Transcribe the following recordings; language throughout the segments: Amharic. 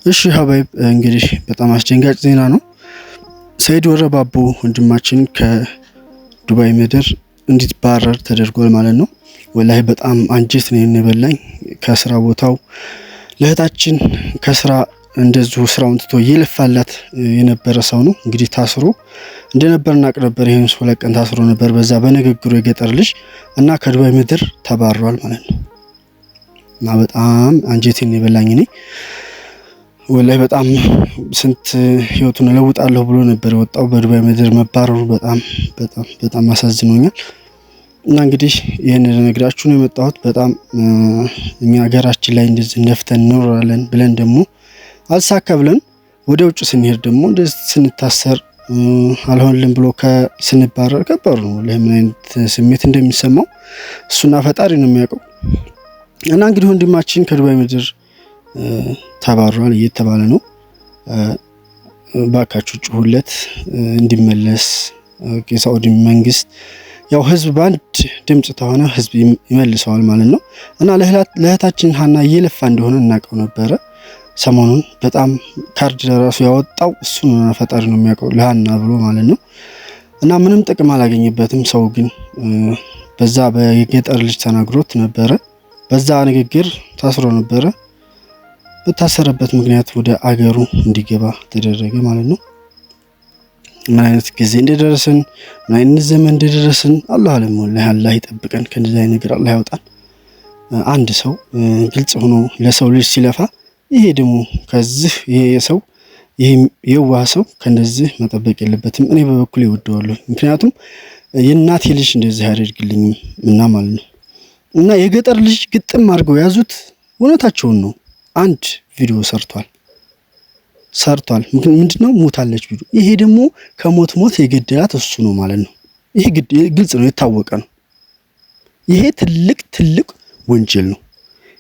እሺ ሀባይብ እንግዲህ በጣም አስደንጋጭ ዜና ነው። ሰይድ ወረባቦ ወንድማችን ከዱባይ ምድር እንዲባረር ተደርጓል ማለት ነው። ወላሂ በጣም አንጀት ነው የነበላኝ። ከስራ ቦታው ለእህታችን ከስራ እንደዚሁ ስራውን ትቶ ይልፋላት የነበረ ሰው ነው። እንግዲህ ታስሮ እንደነበር እናቅ ነበር። ይሄን ሰው ለቀን ታስሮ ነበር በዛ በንግግሩ የገጠር ልጅ እና ከዱባይ ምድር ተባሯል ማለት ነው። እና በጣም አንጀቴን የበላኝ እኔ ወላሂ በጣም ስንት ህይወቱን ለውጣለሁ ብሎ ነበር የወጣው። በዱባይ ምድር መባረሩ በጣም አሳዝኖኛል። እና እንግዲህ ይሄን ልነግራችሁ ነው የመጣሁት። በጣም እኛ ሀገራችን ላይ እንደዚህ ነፍተን እንኖራለን ብለን ደግሞ አልሳካ ብለን ወደ ውጭ ስንሄድ ደግሞ እንደዚህ ስንታሰር አልሆንልን ብሎ ስንባረር ከባድ ነው። ለምን አይነት ስሜት እንደሚሰማው እሱና ፈጣሪ ነው የሚያውቀው። እና እንግዲህ ወንድማችን ከዱባይ ምድር ተባሯል እየተባለ ነው። ባካችሁ ጩሁለት እንዲመለስ። የሳውዲ መንግስት ያው ህዝብ ባንድ ድምጽ ተሆነ ህዝብ ይመልሰዋል ማለት ነው። እና ለእህታችን ሀና እየለፋ እንደሆነ እናውቀው ነበረ። ሰሞኑን በጣም ካርድ ለራሱ ያወጣው እሱ ነው ፈጣሪ ነው የሚያውቀው ለሀና ብሎ ማለት ነው። እና ምንም ጥቅም አላገኘበትም። ሰው ግን በዛ በገጠር ልጅ ተናግሮት ነበረ። በዛ ንግግር ታስሮ ነበረ። በታሰረበት ምክንያት ወደ አገሩ እንዲገባ ተደረገ ማለት ነው። ምን አይነት ጊዜ እንደደረስን ምን አይነት ዘመን እንደደረስን አላህ አለም። ወላሂ አላህ ይጠብቀን ከእንደዚህ አይነት ነገር አላህ ያውጣን። አንድ ሰው ግልጽ ሆኖ ለሰው ልጅ ሲለፋ ይሄ ደግሞ ከዚህ ይሄ የዋህ ሰው ከነዚህ መጠበቅ የለበትም። እኔ በበኩሌ እወደዋለሁ። ምክንያቱም የእናቴ ልጅ እንደዚህ ያደርግልኝም እና ማለት ነው። እና የገጠር ልጅ ግጥም አድርገው ያዙት። እውነታቸውን ነው። አንድ ቪዲዮ ሰርቷል። ምንድነው ሞታለች ቪዲዮ። ይሄ ደግሞ ከሞት የገደላት እሱ ነው ማለት ነው። ይሄ ግልጽ ነው፣ የታወቀ ነው። ይሄ ትልቅ ወንጀል ነው።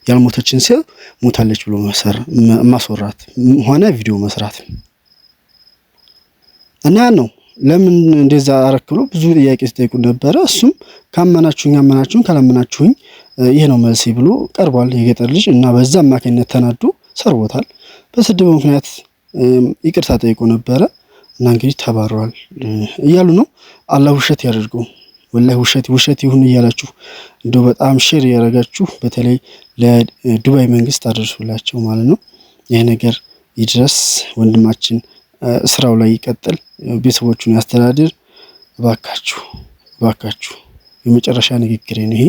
ያልሞተችን ሰው ሞታለች ብሎ ማስወራት ሆነ ቪዲዮ መስራት እና ነው። ለምን እንደዛ አረክሎ ብዙ ጥያቄ ሲጠይቁ ነበረ። እሱም ካመናችሁኝ ካላመናችሁኝ ይሄ ነው መልሴ ብሎ ቀርቧል የገጠር ልጅ። እና በዛ አማካኝነት ተናዶ ሰርቦታል። በስድብ ምክንያት ይቅርታ ጠይቆ ነበረ። እና እንግዲህ ተባሯል እያሉ ነው። አላህ ውሸት ያደርገው። ወላሂ ውሸት ይሁን እያላችሁ እንደው በጣም ሼር ያደረጋችሁ በተለይ ለዱባይ መንግስት አደርሱላቸው ማለት ነው። ይሄ ነገር ይድረስ። ወንድማችን ስራው ላይ ይቀጥል፣ ቤተሰቦቹን ያስተዳድር። ባካችሁ የመጨረሻ ንግግሬ ነው ይሄ።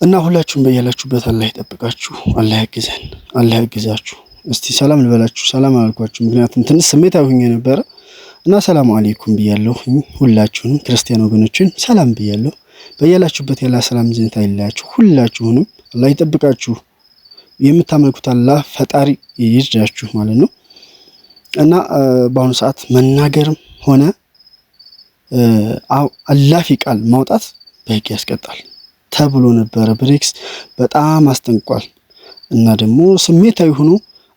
እና ሁላችሁም በያላችሁበት አላህ ይጠብቃችሁ፣ አላህ ያግዘን፣ አላህ ያግዛችሁ። እስቲ ሰላም ልበላችሁ። ሰላም አልኳችሁ ምክንያቱም ትንሽ ስሜታዊ ሆኜ ነበረ። እና ሰላም አለይኩም ብያለሁ። ሁላችሁንም ክርስቲያን ወገኖችን ሰላም ብያለሁ። በያላችሁበት ያላ ሰላም ዝንታ ይላችሁ። ሁላችሁንም አላህ ይጠብቃችሁ። የምታመልኩት አላህ ፈጣሪ ይርዳችሁ ማለት ነው። እና በአሁኑ ሰዓት መናገርም ሆነ አላፊ ቃል ማውጣት በህግ ያስቀጣል ተብሎ ነበረ። ብሬክስ በጣም አስጠንቋል። እና ደግሞ ስሜታዊ ሆኖ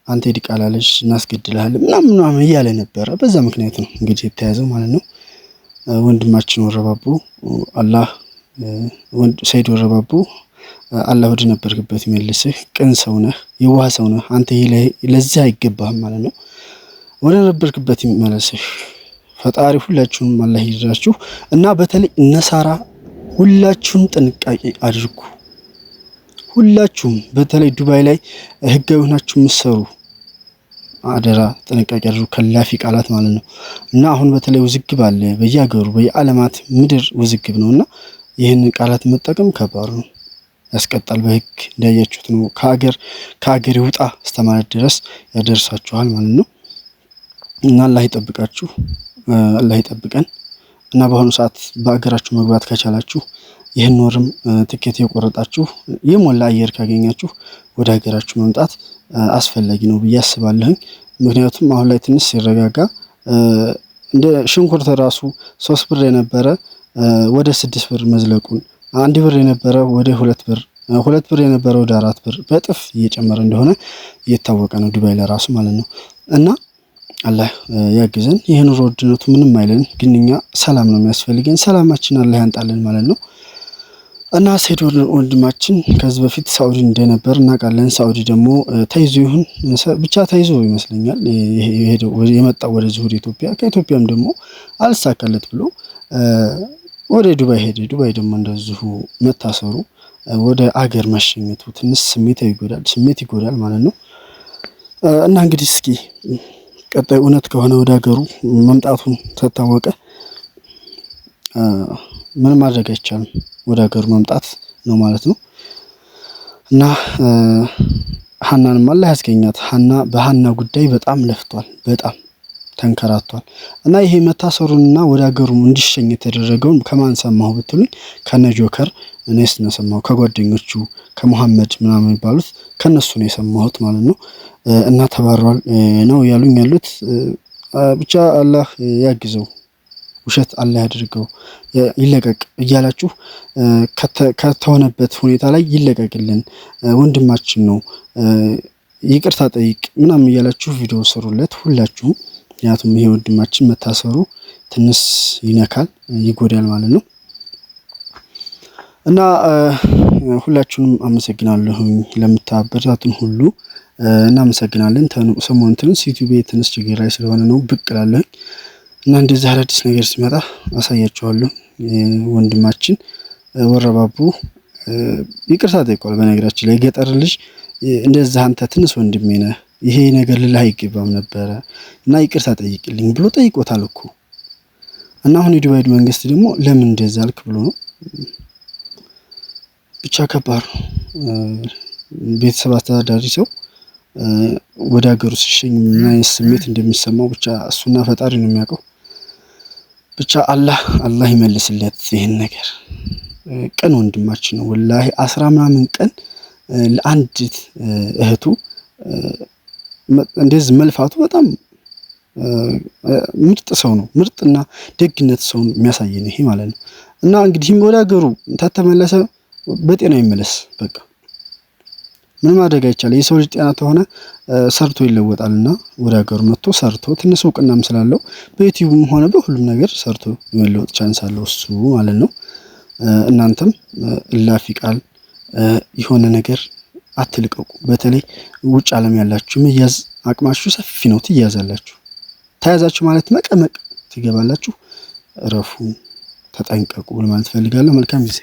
አንተ ዲቃላ ልጅ እናስገድልሃለን ምናምን እያለ ነበረ። በዛ ምክንያት ነው እንግዲህ የተያዘው ማለት ነው። ወንድማችን ወረባቦ ሰይድ ወረባቦ አላህ ወደ ነበርክበት ይመልስህ። ቅን ሰው ነህ፣ የዋህ ሰው ነህ። አንተ ለዚህ አይገባህም ማለት ነው። ወደ ነበርክበት ይመለስህ ፈጣሪ። ሁላችሁም አላህ ይርዳችሁ። እና በተለይ እነሳራ ሁላችሁም ጥንቃቄ አድርጉ። ሁላችሁም በተለይ ዱባይ ላይ ህጋዊ ሆናችሁ የምትሰሩ አደራ ጥንቃቄ አድርጉ፣ ከላፊ ቃላት ማለት ነው። እና አሁን በተለይ ውዝግብ አለ በየሀገሩ በየዓለማት ምድር ውዝግብ ነውና ይህን ቃላት መጠቀም ከባድ ነው፣ ያስቀጣል። በህግ እንዳያችሁት ነው። ከሀገር ይውጣ እስከማለት ድረስ ያደርሳችኋል ማለት ነው። እና አላህ ይጠብቃችሁ፣ አላህ ይጠብቀን። እና በአሁኑ ሰዓት በአገራችሁ መግባት ከቻላችሁ ይህን ወርም ትኬት የቆረጣችሁ የሞላ አየር ካገኛችሁ ወደ ሀገራችሁ መምጣት አስፈላጊ ነው ብዬ አስባለሁ። ምክንያቱም አሁን ላይ ትንሽ ሲረጋጋ እንደ ሽንኩርት ራሱ 3 ብር የነበረ ወደ 6 ብር መዝለቁን፣ 1 ብር የነበረ ወደ 2 ብር፣ 2 ብር የነበረ ወደ 4 ብር በጥፍ እየጨመረ እንደሆነ እየታወቀ ነው ዱባይ ለራሱ ማለት ነው። እና አላህ ያግዘን። ይሄን ኑሮ ውድነቱ ምንም አይለን፣ ግን እኛ ሰላም ነው የሚያስፈልገን። ሰላማችን አላህ ያንጣልን ማለት ነው። እና ሰይድ ወንድማችን ከዚህ በፊት ሳኡዲ እንደነበር እናውቃለን። ሳኡዲ ደግሞ ተይዞ ይሁን ብቻ ተይዞ ይመስለኛል የመጣው ወደዚህ ወደ ኢትዮጵያ። ከኢትዮጵያም ደግሞ አልሳካለት ብሎ ወደ ዱባይ ሄደ። ዱባይ ደግሞ እንደዚሁ መታሰሩ ወደ አገር መሸኘቱ ትንሽ ስሜት ይጎዳል ማለት ነው። እና እንግዲህ እስኪ ቀጣይ እውነት ከሆነ ወደ ሀገሩ መምጣቱን ተታወቀ ምን ማድረግ አይቻልም፣ ወደ ሀገሩ መምጣት ነው ማለት ነው። እና ሀናንም አላህ ያስገኛት። በሀና ጉዳይ በጣም ለፍቷል፣ በጣም ተንከራቷል። እና ይሄ መታሰሩንና ወደ ሀገሩ እንዲሸኝ የተደረገውን ከማን ሰማሁ ብትሉኝ ከነ ጆከር እኔስ ነው ሰማሁ፣ ከጓደኞቹ ከመሐመድ ምናምን የሚባሉት ከነሱ ነው የሰማሁት ማለት ነው። እና ተባሯል ነው ያሉኝ ያሉት። ብቻ አላህ ያግዘው፣ ውሸት አላህ ያድርገው፣ ይለቀቅ እያላችሁ ከተሆነበት ሁኔታ ላይ ይለቀቅልን፣ ወንድማችን ነው፣ ይቅርታ ጠይቅ ምናምን እያላችሁ ቪዲዮ ስሩለት ሁላችሁም። ምክንያቱም ይሄ ወንድማችን መታሰሩ ትንሽ ይነካል፣ ይጎዳል ማለት ነው። እና ሁላችሁንም አመሰግናለሁኝ ለምታበረታቱን ሁሉ እናመሰግናለን። ሰሞኑን ትንሽ ዩቲዩብ ትንሽ ችግር ላይ ስለሆነ ነው ብቅ እላለሁ እና እንደዚህ አዳዲስ ነገር ሲመጣ አሳያችኋለሁ። ወንድማችን ወረባቡ ይቅርታ ጠይቋል። በነገራችን ላይ ገጠር ልጅ እንደዛ አንተ ትንሽ ወንድሜ ነህ፣ ይሄ ነገር ልልህ አይገባም ነበረ እና ይቅርታ ጠይቅልኝ ብሎ ጠይቆታል እኮ። እና አሁን የዱባይ መንግስት ደግሞ ለምን እንደዛ አልክ ብሎ ነው። ብቻ ከባድ ቤተሰብ አስተዳዳሪ ሰው ወደ ሀገሩ ሲሸኝ ምን አይነት ስሜት እንደሚሰማው ብቻ እሱና ፈጣሪ ነው የሚያውቀው። ብቻ አላህ ይመልስለት ይሄን ነገር። ቀን ወንድማችን ነው ወላሂ 10 ምናምን ቀን ለአንዲት እህቱ እንደዚህ መልፋቱ በጣም ምርጥ ሰው ነው። ምርጥና ደግነት ሰው የሚያሳየን ይሄ ማለት ነው። እና እንግዲህ ወደ ሀገሩ ተተመለሰ በጤና ይመለስ በቃ። ምን ማድረግ አይቻልም። የሰው ልጅ ጤና ተሆነ ሰርቶ ይለወጣልና ወደ ሀገሩ መጥቶ ሰርቶ ትንሽ እውቅናም ስላለው በዩቲዩብም ሆነ በሁሉም ነገር ሰርቶ የመለወጥ ቻንስ አለው እሱ ማለት ነው። እናንተም እላፊ ቃል የሆነ ነገር አትልቀቁ። በተለይ ውጭ ዓለም ያላችሁ መያዝ አቅማችሁ ሰፊ ነው፣ ትያዛላችሁ። ተያዛችሁ ማለት መቀመቅ ትገባላችሁ። እረፉ፣ ተጠንቀቁ ለማለት ፈልጋለሁ። መልካም ጊዜ